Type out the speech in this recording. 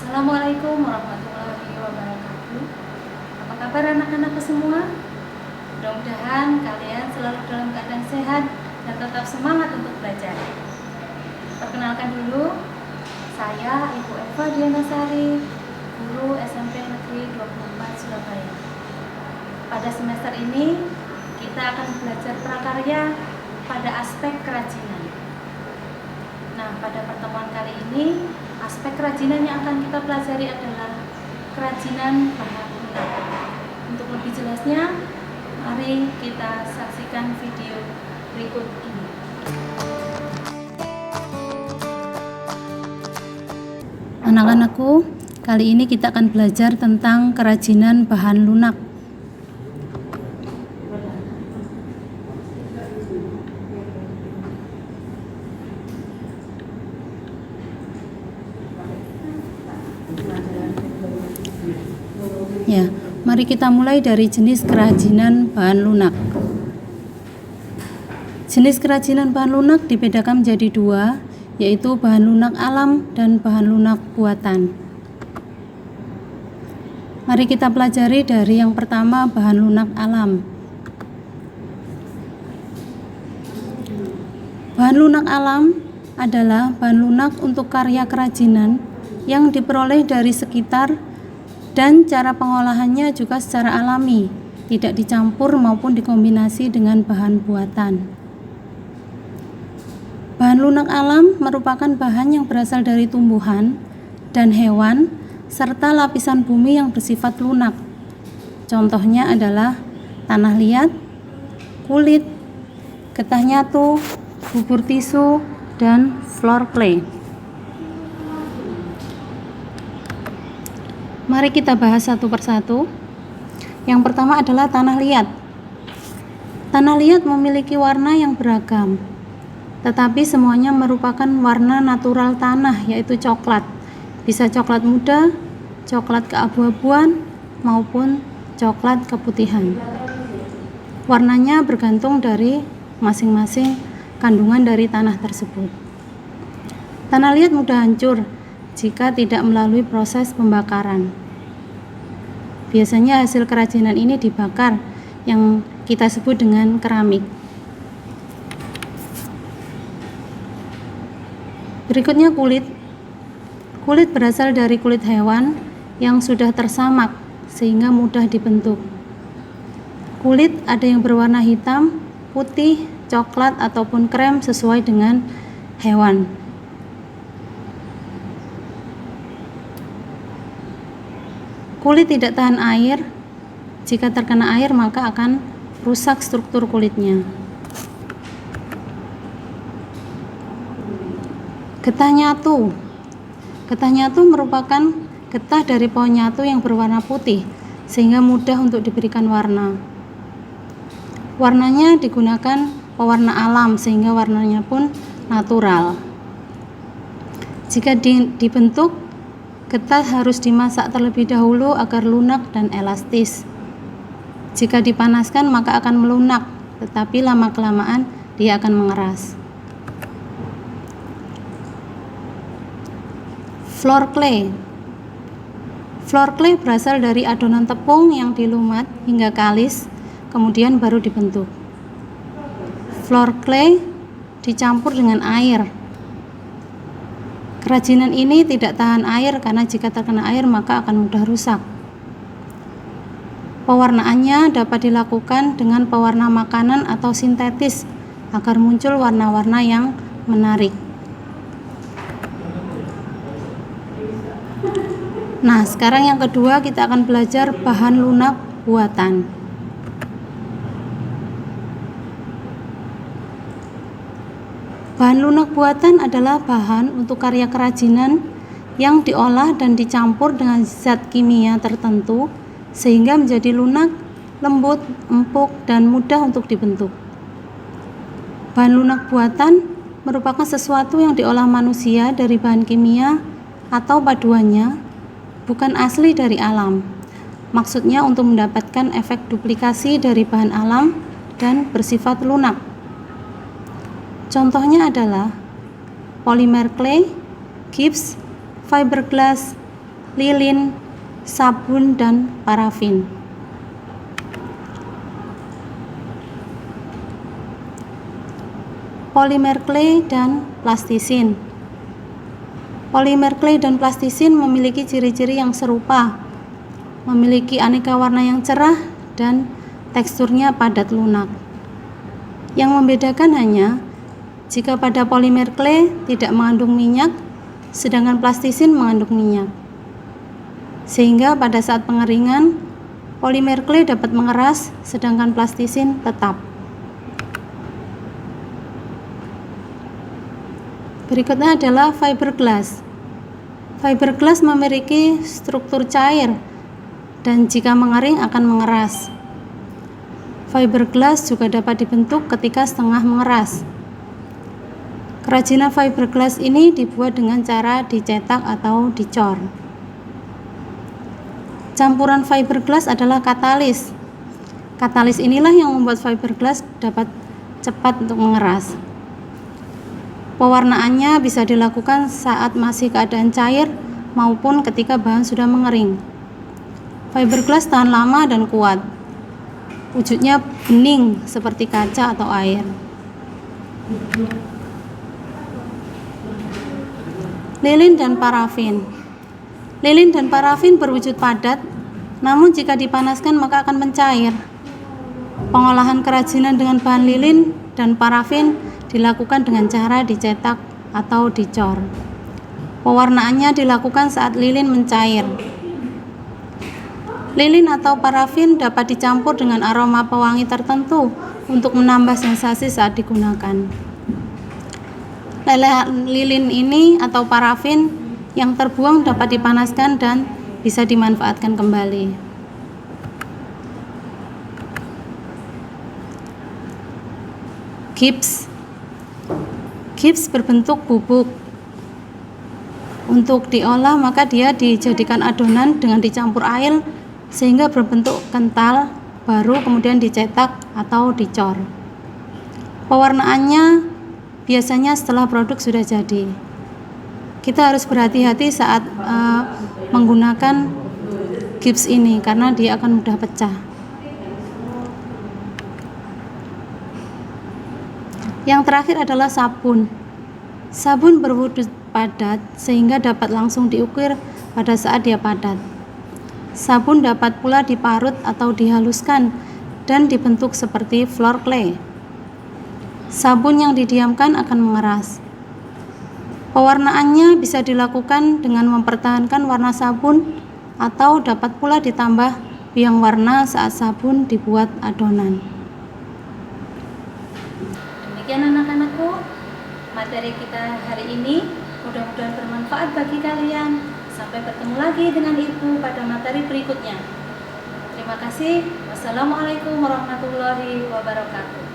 Assalamualaikum warahmatullahi wabarakatuh. Apa kabar anak-anakku semua? Mudah-mudahan kalian selalu dalam keadaan sehat dan tetap semangat untuk belajar. Perkenalkan dulu, saya Ibu Eva Dianasari, guru SMP Negeri 24 Surabaya. Pada semester ini, kita akan belajar prakarya pada aspek kerajinan. Nah, pada pertemuan kali ini, aspek kerajinan yang akan kita pelajari adalah kerajinan bahan lunak. Untuk lebih jelasnya, mari kita saksikan video berikut ini. Anak-anakku, kali ini kita akan belajar tentang kerajinan bahan lunak. Ya, mari kita mulai dari jenis kerajinan bahan lunak. Jenis kerajinan bahan lunak dibedakan menjadi dua, yaitu bahan lunak alam dan bahan lunak buatan. Mari kita pelajari dari yang pertama, bahan lunak alam. Bahan lunak alam adalah bahan lunak untuk karya kerajinan yang diperoleh dari sekitar dan cara pengolahannya juga secara alami, tidak dicampur maupun dikombinasi dengan bahan buatan. Bahan lunak alam merupakan bahan yang berasal dari tumbuhan dan hewan serta lapisan bumi yang bersifat lunak. Contohnya adalah tanah liat, kulit, getah nyatu, bubur tisu, dan floor clay. Mari kita bahas satu persatu. Yang pertama adalah tanah liat. Tanah liat memiliki warna yang beragam, tetapi semuanya merupakan warna natural tanah, yaitu coklat. Bisa coklat muda, coklat keabu-abuan, maupun coklat keputihan. Warnanya bergantung dari masing-masing kandungan dari tanah tersebut. Tanah liat mudah hancur jika tidak melalui proses pembakaran. Biasanya hasil kerajinan ini dibakar, yang kita sebut dengan keramik. Berikutnya kulit. Kulit berasal dari kulit hewan yang sudah tersamak sehingga mudah dibentuk. Kulit ada yang berwarna hitam, putih, coklat, ataupun krem sesuai dengan hewan. Kulit tidak tahan air. Jika terkena air maka akan rusak struktur kulitnya. Getah nyatu. Getah nyatu merupakan getah dari pohon nyatu yang berwarna putih sehingga mudah untuk diberikan warna. Warnanya digunakan pewarna alam sehingga warnanya pun natural. Jika dibentuk, getah harus dimasak terlebih dahulu agar lunak dan elastis. Jika dipanaskan maka akan melunak, tetapi lama-kelamaan dia akan mengeras. Floor clay. Floor clay berasal dari adonan tepung yang dilumat hingga kalis, kemudian baru dibentuk. Floor clay dicampur dengan air. Kerajinan ini tidak tahan air karena jika terkena air maka akan mudah rusak. Pewarnaannya dapat dilakukan dengan pewarna makanan atau sintetis agar muncul warna-warna yang menarik. Nah, sekarang yang kedua kita akan belajar bahan lunak buatan. Bahan lunak buatan adalah bahan untuk karya kerajinan yang diolah dan dicampur dengan zat kimia tertentu sehingga menjadi lunak, lembut, empuk, dan mudah untuk dibentuk. Bahan lunak buatan merupakan sesuatu yang diolah manusia dari bahan kimia atau paduannya, bukan asli dari alam. Maksudnya untuk mendapatkan efek duplikasi dari bahan alam dan bersifat lunak. Contohnya adalah polimer clay, gips, fiberglass, lilin, sabun, dan parafin. Polimer clay dan plastisin. Polimer clay dan plastisin memiliki ciri-ciri yang serupa, memiliki aneka warna yang cerah dan teksturnya padat lunak. Yang membedakan hanya jika pada polimer clay tidak mengandung minyak, sedangkan plastisin mengandung minyak. Sehingga pada saat pengeringan, polimer clay dapat mengeras, sedangkan plastisin tetap. Berikutnya adalah fiberglass. Fiberglass memiliki struktur cair dan jika mengering akan mengeras. Fiberglass juga dapat dibentuk ketika setengah mengeras. Kerajinan fiberglass ini dibuat dengan cara dicetak atau dicor. Campuran fiberglass adalah katalis. Katalis inilah yang membuat fiberglass dapat cepat untuk mengeras. Pewarnaannya bisa dilakukan saat masih keadaan cair maupun ketika bahan sudah mengering. Fiberglass tahan lama dan kuat. Wujudnya bening seperti kaca atau air. Lilin dan parafin. Lilin dan parafin berwujud padat, namun jika dipanaskan maka akan mencair. Pengolahan kerajinan dengan bahan lilin dan parafin dilakukan dengan cara dicetak atau dicor. Pewarnaannya dilakukan saat lilin mencair. Lilin atau parafin dapat dicampur dengan aroma pewangi tertentu untuk menambah sensasi saat digunakan. Lilin ini atau parafin yang terbuang dapat dipanaskan dan bisa dimanfaatkan kembali. Gips. Gips berbentuk bubuk. Untuk diolah maka dia dijadikan adonan dengan dicampur air sehingga berbentuk kental, baru kemudian dicetak atau dicor. Pewarnaannya biasanya setelah produk sudah jadi. Kita harus berhati-hati saat menggunakan gips ini karena dia akan mudah pecah. Yang terakhir adalah sabun. Sabun berwujud padat sehingga dapat langsung diukir pada saat dia padat. Sabun dapat pula diparut atau dihaluskan dan dibentuk seperti floor clay. Sabun yang didiamkan akan mengeras. Pewarnaannya bisa dilakukan dengan mempertahankan warna sabun atau dapat pula ditambah biang warna saat sabun dibuat adonan. Demikian anak-anakku, materi kita hari ini mudah-mudahan bermanfaat bagi kalian. Sampai bertemu lagi dengan Ibu pada materi berikutnya. Terima kasih. Wassalamualaikum warahmatullahi wabarakatuh.